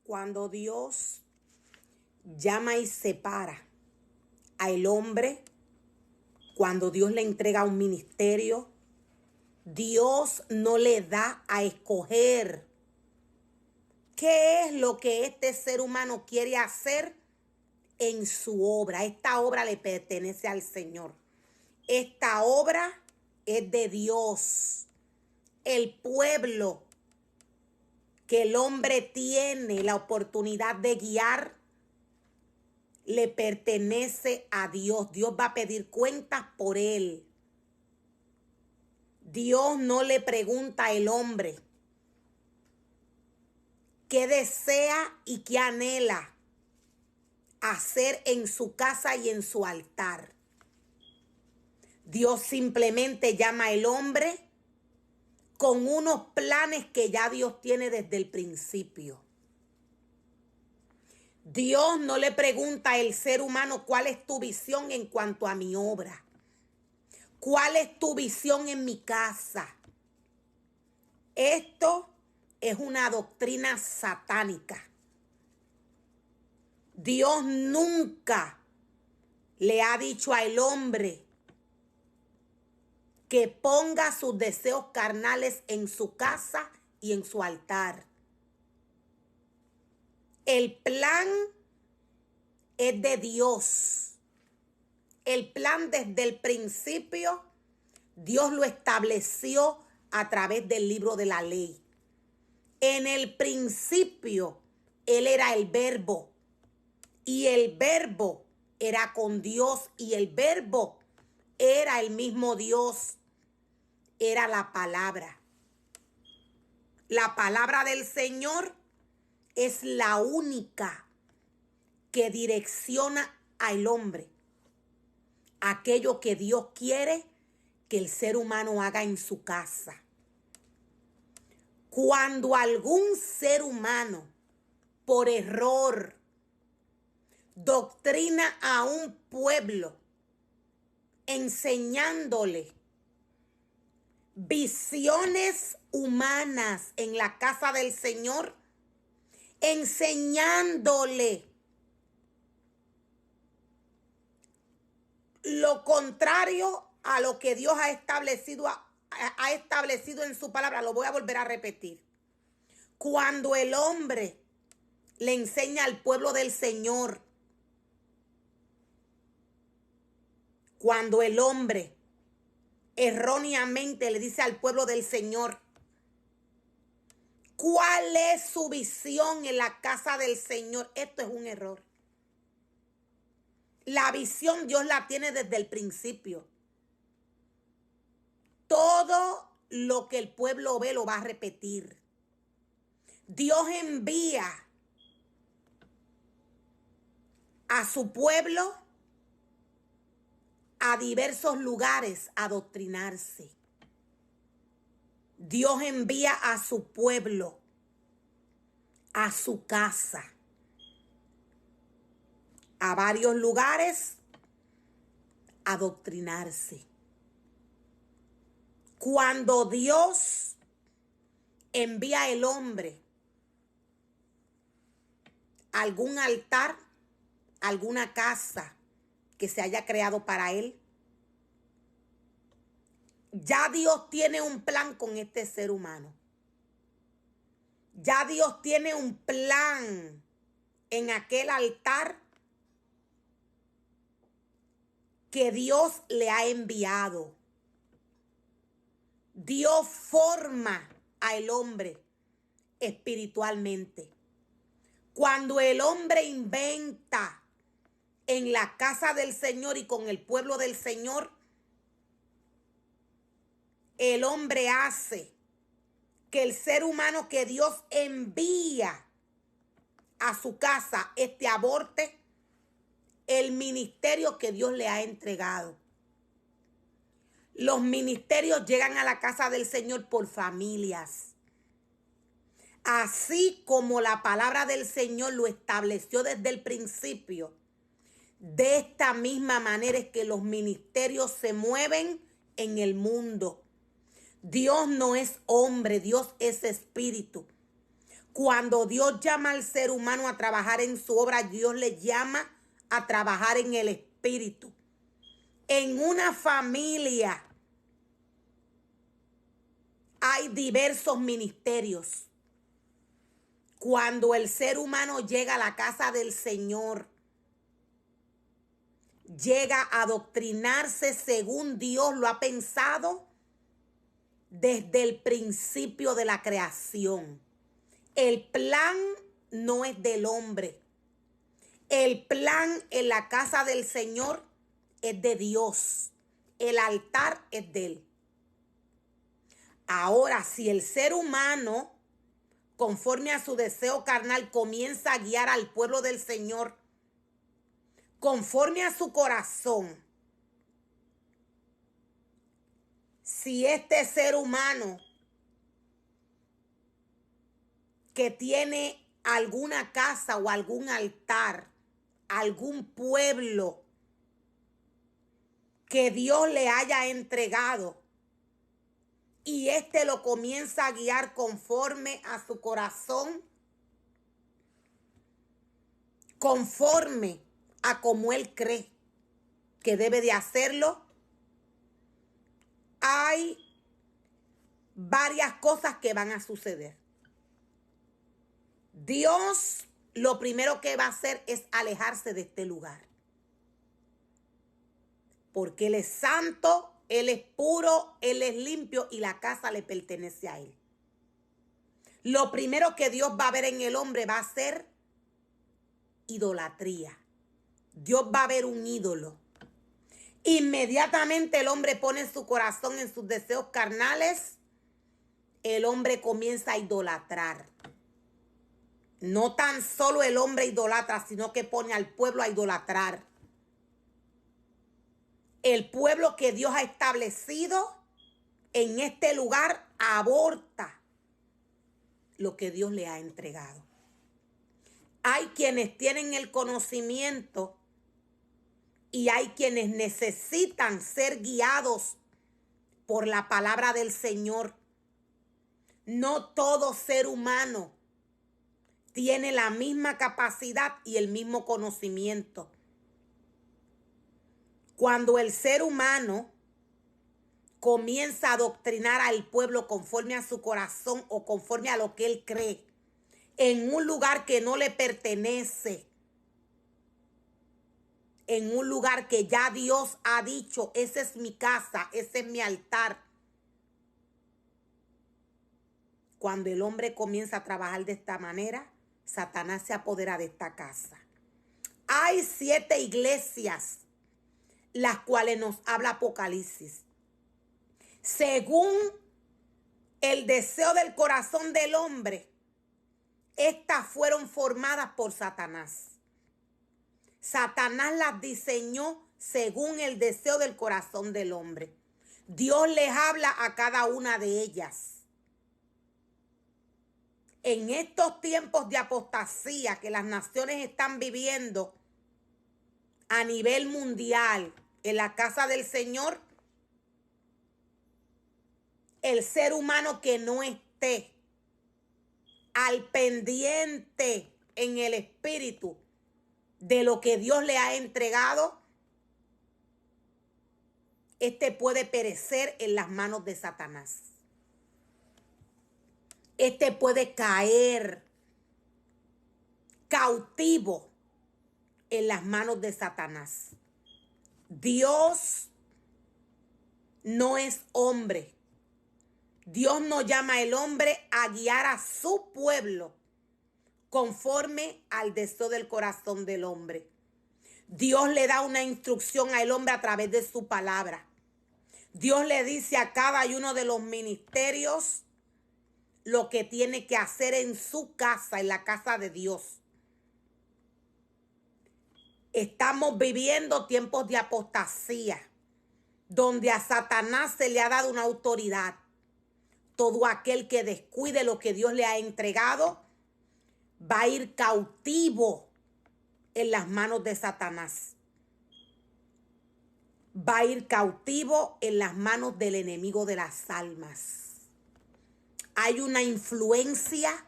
Cuando Dios llama y separa al hombre, cuando Dios le entrega un ministerio, Dios no le da a escoger qué es lo que este ser humano quiere hacer en su obra. Esta obra le pertenece al Señor. Esta obra es de Dios. El pueblo que el hombre tiene la oportunidad de guiar le pertenece a Dios. Dios va a pedir cuentas por él. Dios no le pregunta al hombre qué desea y qué anhela hacer en su casa y en su altar. Dios simplemente llama al hombre con unos planes que ya Dios tiene desde el principio. Dios no le pregunta al ser humano cuál es tu visión en cuanto a mi obra. ¿Cuál es tu visión en mi casa? Esto es una doctrina satánica. Dios nunca le ha dicho al hombre que ponga sus deseos carnales en su casa y en su altar. El plan es de Dios. El plan desde el principio, Dios lo estableció a través del libro de la ley. En el principio, Él era el Verbo. Y el Verbo era con Dios. Y el Verbo era el mismo Dios. Era la palabra. La palabra del Señor es la única que direcciona al hombre. Aquello que Dios quiere que el ser humano haga en su casa. Cuando algún ser humano, por error, doctrina a un pueblo, enseñándole visiones humanas en la casa del Señor, enseñándole lo contrario a lo que Dios ha establecido en su palabra. Lo voy a volver a repetir. Cuando el hombre le enseña al pueblo del Señor, cuando el hombre erróneamente le dice al pueblo del Señor cuál es su visión en la casa del Señor, esto es un error. La visión Dios la tiene desde el principio. Todo lo que el pueblo ve lo va a repetir. Dios envía a su pueblo a diversos lugares a adoctrinarse. Dios envía a su pueblo a su casa, a varios lugares a adoctrinarse. Cuando Dios envía al hombre a algún altar, alguna casa que se haya creado para él, ya Dios tiene un plan con este ser humano. Ya Dios tiene un plan en aquel altar que Dios le ha enviado. Dios forma al hombre espiritualmente. Cuando el hombre inventa en la casa del Señor y con el pueblo del Señor, el hombre hace que el ser humano que Dios envía a su casa aborte el ministerio que Dios le ha entregado. Los ministerios llegan a la casa del Señor por familias. Así como la palabra del Señor lo estableció desde el principio, de esta misma manera es que los ministerios se mueven en el mundo. Dios no es hombre, Dios es espíritu. Cuando Dios llama al ser humano a trabajar en su obra, Dios le llama a trabajar en el espíritu. En una familia hay diversos ministerios. Cuando el ser humano llega a la casa del Señor, llega a adoctrinarse según Dios lo ha pensado desde el principio de la creación. El plan no es del hombre. El plan en la casa del Señor es de Dios. El altar es de Él. Ahora, si el ser humano, conforme a su deseo carnal, comienza a guiar al pueblo del Señor, conforme a su corazón, si este ser humano que tiene alguna casa o algún altar, algún pueblo que Dios le haya entregado, y éste lo comienza a guiar conforme a su corazón, conforme a como él cree que debe de hacerlo, hay varias cosas que van a suceder. Dios lo primero que va a hacer es alejarse de este lugar, porque Él es santo, Él es puro, Él es limpio y la casa le pertenece a Él. Lo primero que Dios va a ver en el hombre va a ser idolatría. Dios va a ver un ídolo. Inmediatamente el hombre pone su corazón en sus deseos carnales, el hombre comienza a idolatrar. No tan solo el hombre idolatra, sino que pone al pueblo a idolatrar. El pueblo que Dios ha establecido en este lugar aborta lo que Dios le ha entregado. Hay quienes tienen el conocimiento y hay quienes necesitan ser guiados por la palabra del Señor. No todo ser humano tiene la misma capacidad y el mismo conocimiento. Cuando el ser humano comienza a adoctrinar al pueblo conforme a su corazón o conforme a lo que él cree, en un lugar que no le pertenece, en un lugar que ya Dios ha dicho, esa es mi casa, ese es mi altar. Cuando el hombre comienza a trabajar de esta manera, Satanás se apodera de esta casa. Hay 7 iglesias, las cuales nos habla Apocalipsis. Según el deseo del corazón del hombre, estas fueron formadas por Satanás. Satanás las diseñó según el deseo del corazón del hombre. Dios les habla a cada una de ellas. En estos tiempos de apostasía que las naciones están viviendo a nivel mundial en la casa del Señor, el ser humano que no esté al pendiente en el espíritu de lo que Dios le ha entregado, este puede perecer en las manos de Satanás. Este puede caer cautivo en las manos de Satanás. Dios no es hombre. Dios no llama al hombre a guiar a su pueblo conforme al deseo del corazón del hombre. Dios le da una instrucción al hombre a través de su palabra. Dios le dice a cada uno de los ministerios lo que tiene que hacer en su casa, en la casa de Dios. Estamos viviendo tiempos de apostasía, donde a Satanás se le ha dado una autoridad. Todo aquel que descuide lo que Dios le ha entregado va a ir cautivo en las manos de Satanás. Va a ir cautivo en las manos del enemigo de las almas. Hay una influencia